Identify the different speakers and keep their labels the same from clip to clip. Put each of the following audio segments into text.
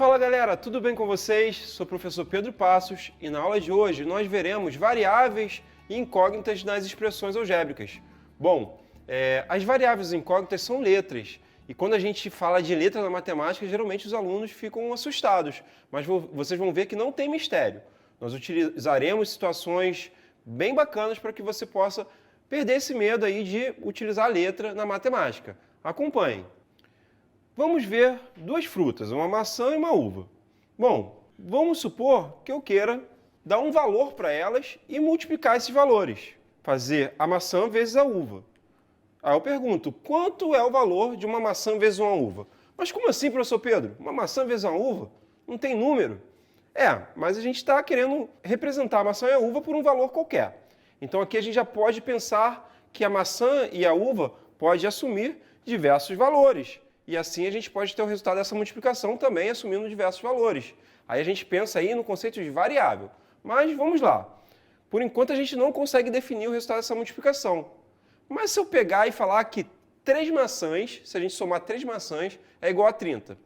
Speaker 1: Fala galera, tudo bem com vocês? Sou o professor Pedro Passos e na aula de hoje nós veremos variáveis e incógnitas nas expressões algébricas. Bom, as variáveis e incógnitas são letras e quando a gente fala de letra na matemática, geralmente os alunos ficam assustados, mas vocês vão ver que não tem mistério. Nós utilizaremos situações bem bacanas para que você possa perder esse medo aí de utilizar a letra na matemática. Acompanhe. Vamos ver duas frutas, uma maçã e uma uva. Bom, vamos supor que eu queira dar um valor para elas e multiplicar esses valores. Fazer a maçã vezes a uva. Aí eu pergunto, quanto é o valor de uma maçã vezes uma uva? Mas como assim, professor Pedro? Uma maçã vezes uma uva? Não tem número? Mas a gente está querendo representar a maçã e a uva por um valor qualquer. Então aqui a gente já pode pensar que a maçã e a uva pode assumir diversos valores. E assim a gente pode ter o resultado dessa multiplicação também assumindo diversos valores. Aí a gente pensa aí no conceito de variável. Mas vamos lá. Por enquanto a gente não consegue definir o resultado dessa multiplicação. Mas se eu pegar e falar que 3 maçãs, se a gente somar 3 maçãs, é igual a 30.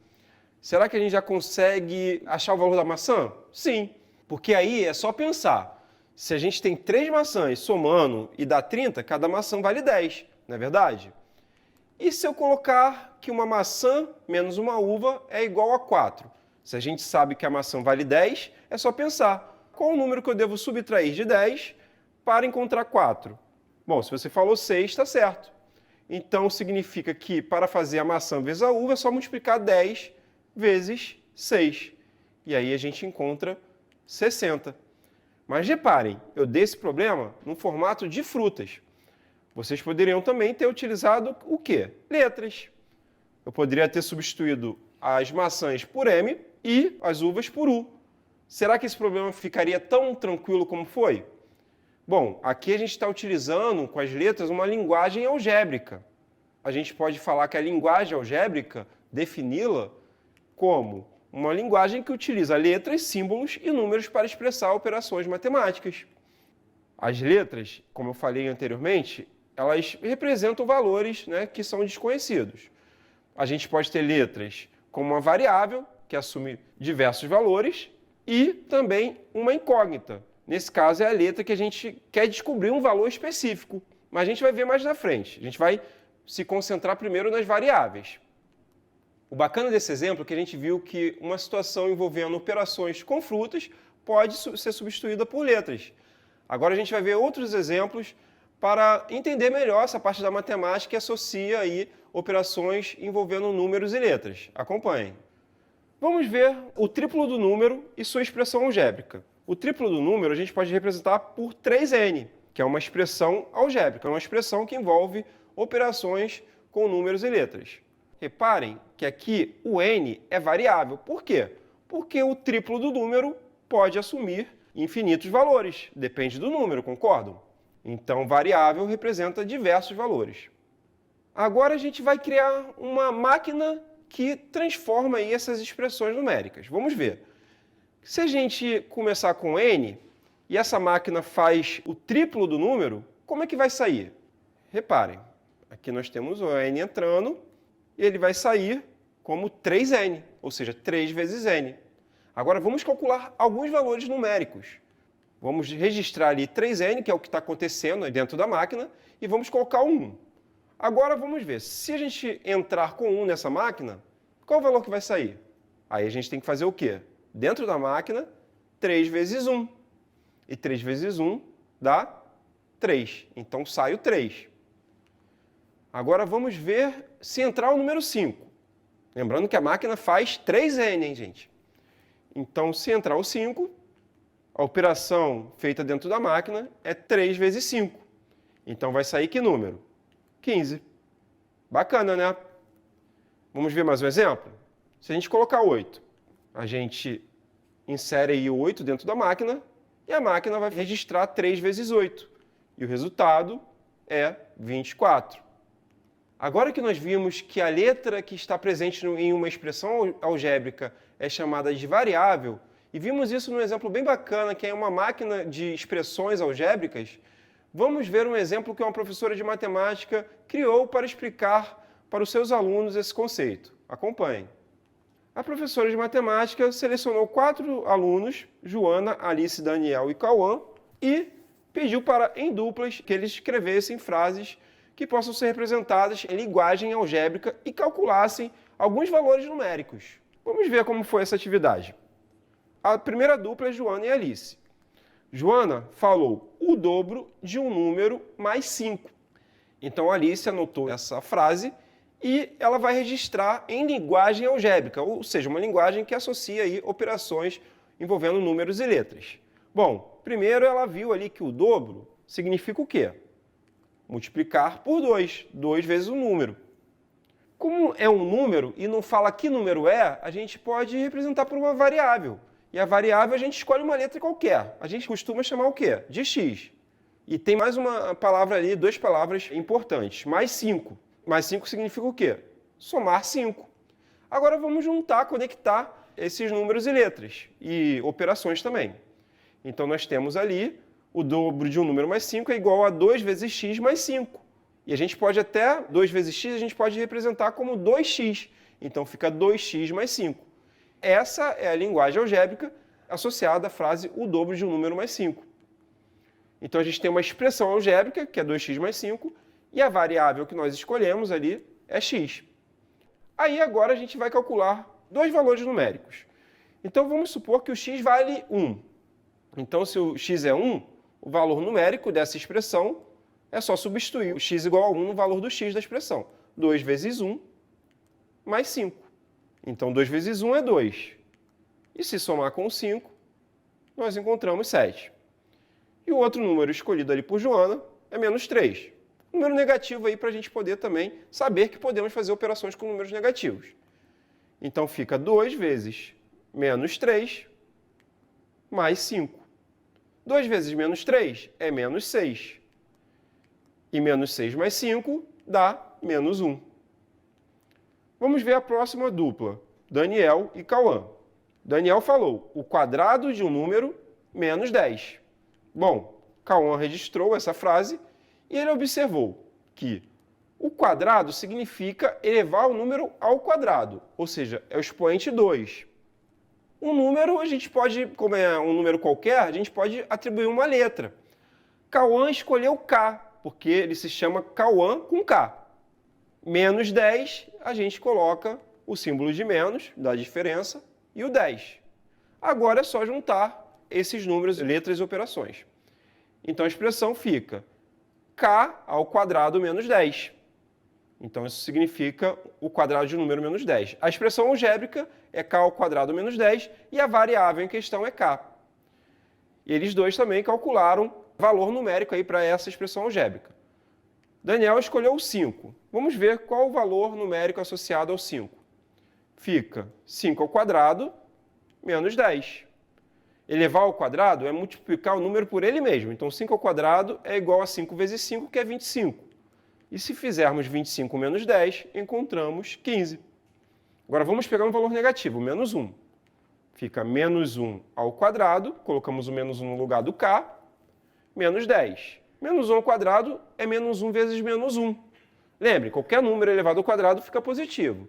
Speaker 1: Será que a gente já consegue achar o valor da maçã? Sim, porque aí é só pensar. Se a gente tem 3 maçãs somando e dá 30, cada maçã vale 10, não é verdade? E se eu colocar que uma maçã menos uma uva é igual a 4? Se a gente sabe que a maçã vale 10, é só pensar. Qual o número que eu devo subtrair de 10 para encontrar 4? Bom, se você falou 6, está certo. Então, significa que para fazer a maçã vezes a uva é só multiplicar 10 vezes 6. E aí a gente encontra 60. Mas reparem, eu dei esse problema no formato de frutas. Vocês poderiam também ter utilizado o quê? Letras. Eu poderia ter substituído as maçãs por M e as uvas por U. Será que esse problema ficaria tão tranquilo como foi? Bom, aqui a gente está utilizando com as letras uma linguagem algébrica. A gente pode falar que a linguagem algébrica, defini-la como uma linguagem que utiliza letras, símbolos e números para expressar operações matemáticas. As letras, como eu falei anteriormente, elas representam valores, que são desconhecidos. A gente pode ter letras como uma variável, que assume diversos valores, e também uma incógnita. Nesse caso, é a letra que a gente quer descobrir um valor específico, mas a gente vai ver mais na frente. A gente vai se concentrar primeiro nas variáveis. O bacana desse exemplo é que a gente viu que uma situação envolvendo operações com frutas pode ser substituída por letras. Agora a gente vai ver outros exemplos para entender melhor essa parte da matemática que associa aí operações envolvendo números e letras. Acompanhem. Vamos ver o triplo do número e sua expressão algébrica. O triplo do número a gente pode representar por 3n, que é uma expressão algébrica, uma expressão que envolve operações com números e letras. Reparem que aqui o n é variável. Por quê? Porque o triplo do número pode assumir infinitos valores, depende do número, concordam? Então, variável representa diversos valores. Agora a gente vai criar uma máquina que transforma aí essas expressões numéricas. Vamos ver. Se a gente começar com n e essa máquina faz o triplo do número, como é que vai sair? Reparem, aqui nós temos o n entrando e ele vai sair como 3n, ou seja, 3 vezes n. Agora vamos calcular alguns valores numéricos. Vamos registrar ali 3n, que é o que está acontecendo dentro da máquina, e vamos colocar o 1. Agora vamos ver, se a gente entrar com 1 nessa máquina, qual o valor que vai sair? Aí a gente tem que fazer o quê? Dentro da máquina, 3 vezes 1. E 3 vezes 1 dá 3. Então sai o 3. Agora vamos ver se entrar o número 5. Lembrando que a máquina faz 3n, hein, gente? Então, se entrar o 5, a operação feita dentro da máquina é 3 vezes 5. Então, vai sair que número? 15. Bacana, né? Vamos ver mais um exemplo? Se a gente colocar 8, a gente insere aí o 8 dentro da máquina e a máquina vai registrar 3 vezes 8. E o resultado é 24. Agora que nós vimos que a letra que está presente em uma expressão algébrica é chamada de variável, e vimos isso num exemplo bem bacana, que é uma máquina de expressões algébricas, vamos ver um exemplo que uma professora de matemática criou para explicar para os seus alunos esse conceito. Acompanhem. A professora de matemática selecionou 4 alunos, Joana, Alice, Daniel e Cauã, e pediu para, em duplas, que eles escrevessem frases que possam ser representadas em linguagem algébrica e calculassem alguns valores numéricos. Vamos ver como foi essa atividade. A primeira dupla é Joana e Alice. Joana falou o dobro de um número mais 5. Então, a Alice anotou essa frase e ela vai registrar em linguagem algébrica, ou seja, uma linguagem que associa aí operações envolvendo números e letras. Bom, primeiro ela viu ali que o dobro significa o quê? Multiplicar por 2, 2 vezes o número. Como é um número e não fala que número é, a gente pode representar por uma variável. E a variável a gente escolhe uma letra qualquer. A gente costuma chamar o quê? De x. E tem mais uma palavra ali, 2 palavras importantes. Mais 5. Mais 5 significa o quê? Somar 5. Agora vamos juntar, conectar esses números e letras. E operações também. Então nós temos ali o dobro de um número mais 5 é igual a 2 vezes x mais 5. E a gente pode até, 2 vezes x, a gente pode representar como 2x. Então fica 2x mais 5. Essa é a linguagem algébrica associada à frase o dobro de um número mais 5. Então a gente tem uma expressão algébrica, que é 2x mais 5, e a variável que nós escolhemos ali é x. Aí agora a gente vai calcular 2 valores numéricos. Então vamos supor que o x vale 1. Então se o x é 1, o valor numérico dessa expressão é só substituir o x igual a 1 no valor do x da expressão. 2 vezes 1 mais 5. Então 2 vezes 1 é 2. E se somar com 5, nós encontramos 7. E o outro número escolhido ali por Joana é menos 3. Número negativo aí para a gente poder também saber que podemos fazer operações com números negativos. Então fica 2 vezes menos 3 mais 5. 2 vezes menos 3 é menos 6. E menos 6 mais 5 dá menos 1. Vamos ver a próxima dupla, Daniel e Cauã. Daniel falou o quadrado de um número menos 10. Bom, Cauã registrou essa frase e ele observou que o quadrado significa elevar o número ao quadrado, ou seja, é o expoente 2. Um número, a gente pode, como é um número qualquer, a gente pode atribuir uma letra. Cauã escolheu K, porque ele se chama Cauã com K. Menos 10, a gente coloca o símbolo de menos, da diferença, e o 10. Agora é só juntar esses números, letras e operações. Então a expressão fica K ao quadrado menos 10. Então isso significa o quadrado de um número menos 10. A expressão algébrica é K ao quadrado menos 10 e a variável em questão é K. E eles dois também calcularam valor numérico aí para essa expressão algébrica. Daniel escolheu o 5. Vamos ver qual o valor numérico associado ao 5. Fica 5 ao quadrado menos 10. Elevar ao quadrado é multiplicar o número por ele mesmo. Então 5 ao quadrado é igual a 5 vezes 5, que é 25. E se fizermos 25 menos 10, encontramos 15. Agora vamos pegar um valor negativo, menos 1. Fica menos 1 ao quadrado, colocamos o menos 1 no lugar do K, menos 10. Menos 1 ao quadrado é menos 1 vezes menos 1. Lembre, qualquer número elevado ao quadrado fica positivo.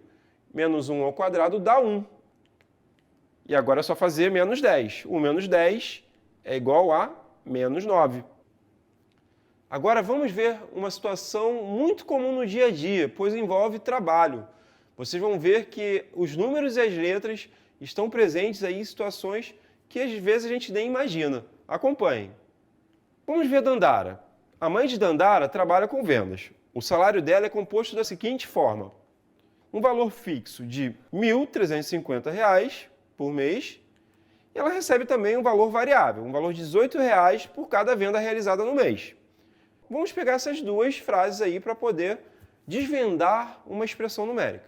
Speaker 1: Menos 1 ao quadrado dá 1. E agora é só fazer menos 10. O menos 10 é igual a menos 9. Agora vamos ver uma situação muito comum no dia a dia, pois envolve trabalho. Vocês vão ver que os números e as letras estão presentes aí em situações que às vezes a gente nem imagina. Acompanhem. Vamos ver Dandara. A mãe de Dandara trabalha com vendas. O salário dela é composto da seguinte forma. Um valor fixo de R$ 1.350 por mês. E ela recebe também um valor variável, um valor de R$ 18 por cada venda realizada no mês. Vamos pegar essas duas frases aí para poder desvendar uma expressão numérica.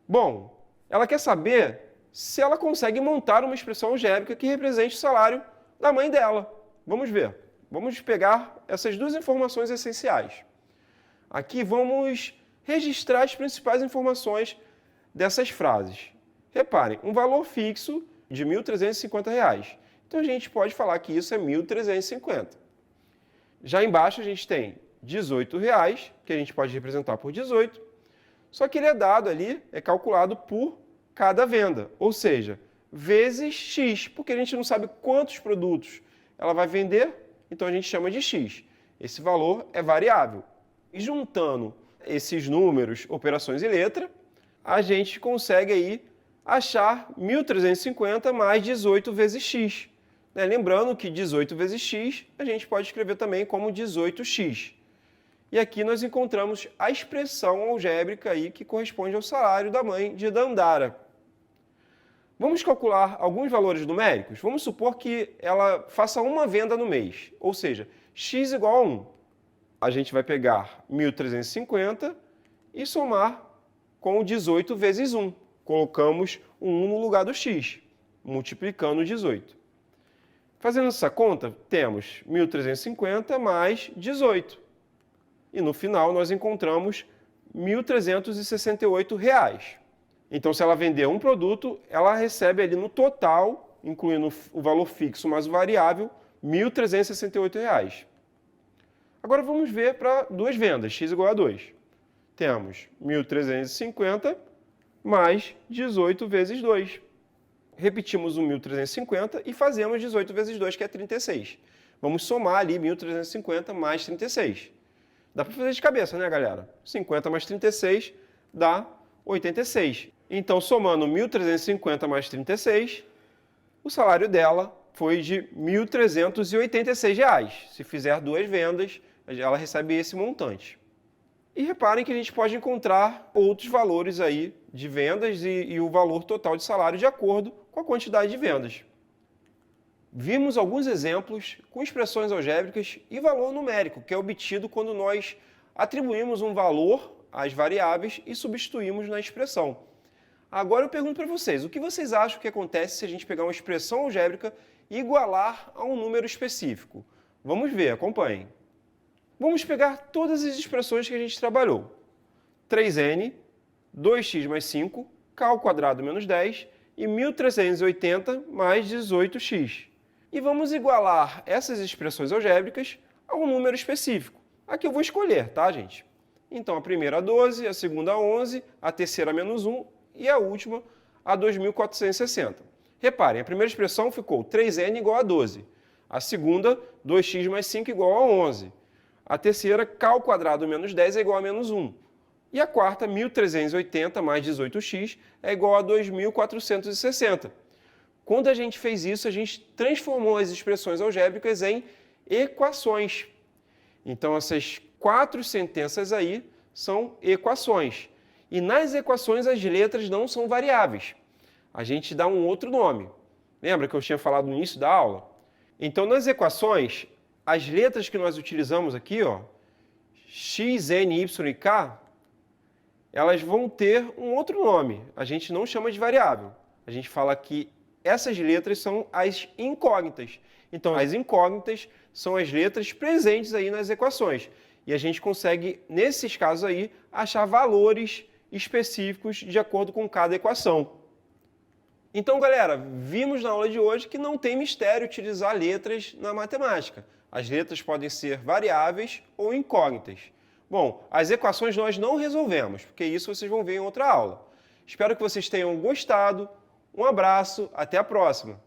Speaker 1: Bom, ela quer saber se ela consegue montar uma expressão algébrica que represente o salário da mãe dela. Vamos ver. Vamos pegar essas duas informações essenciais. Aqui vamos registrar as principais informações dessas frases. Reparem, um valor fixo de R$ 1.350. Então a gente pode falar que isso é 1.350. Já embaixo a gente tem R$ 18, que a gente pode representar por 18, só que ele é dado ali, é calculado por cada venda, ou seja, vezes X, porque a gente não sabe quantos produtos ela vai vender, então a gente chama de X. Esse valor é variável. E juntando esses números, operações e letra, a gente consegue aí achar 1.350 mais 18 vezes X. Lembrando que 18 vezes X a gente pode escrever também como 18X. E aqui nós encontramos a expressão algébrica aí que corresponde ao salário da mãe de Dandara. Vamos calcular alguns valores numéricos? Vamos supor que ela faça uma venda no mês, ou seja, x igual a 1. A gente vai pegar 1.350 e somar com 18 vezes 1. Colocamos o 1 no lugar do x, multiplicando 18. Fazendo essa conta, temos 1.350 mais 18. E no final nós encontramos R$ 1.368. Então, se ela vender um produto, ela recebe ali no total, incluindo o valor fixo mais o variável, R$ 1.368. Agora vamos ver para duas vendas, x igual a 2. Temos 1.350 mais 18 vezes 2. Repetimos o 1.350 e fazemos 18 vezes 2, que é 36. Vamos somar ali 1.350 mais 36. Dá para fazer de cabeça, né, galera? 50 mais 36 dá 86. Então, somando 1.350 mais 36, o salário dela foi de R$ 1.386. Se fizer duas vendas, ela recebe esse montante. E reparem que a gente pode encontrar outros valores aí de vendas e o valor total de salário de acordo com a quantidade de vendas. Vimos alguns exemplos com expressões algébricas e valor numérico, que é obtido quando nós atribuímos um valor às variáveis e substituímos na expressão. Agora eu pergunto para vocês, o que vocês acham que acontece se a gente pegar uma expressão algébrica e igualar a um número específico? Vamos ver, acompanhem. Vamos pegar todas as expressões que a gente trabalhou. 3n, 2x mais 5, k ao quadrado menos 10 e 1.380 mais 18x. E vamos igualar essas expressões algébricas a um número específico. Aqui eu vou escolher, tá, gente? Então, a primeira a 12, a segunda a 11, a terceira a menos 1 e a última a 2.460. Reparem, a primeira expressão ficou 3n igual a 12. A segunda, 2x mais 5 igual a 11. A terceira, k ao quadrado menos 10 é igual a menos 1. E a quarta, 1.380 mais 18x é igual a 2.460. Quando a gente fez isso, a gente transformou as expressões algébricas em equações. Então, essas 4 sentenças aí são equações. E nas equações, as letras não são variáveis. A gente dá um outro nome. Lembra que eu tinha falado no início da aula? Então, nas equações, as letras que nós utilizamos aqui, ó, x, n, y e k, elas vão ter um outro nome. A gente não chama de variável. A gente fala que essas letras são as incógnitas. Então, as incógnitas são as letras presentes aí nas equações. E a gente consegue, nesses casos aí, achar valores específicos de acordo com cada equação. Então, galera, vimos na aula de hoje que não tem mistério utilizar letras na matemática. As letras podem ser variáveis ou incógnitas. Bom, as equações nós não resolvemos, porque isso vocês vão ver em outra aula. Espero que vocês tenham gostado. Um abraço, até a próxima!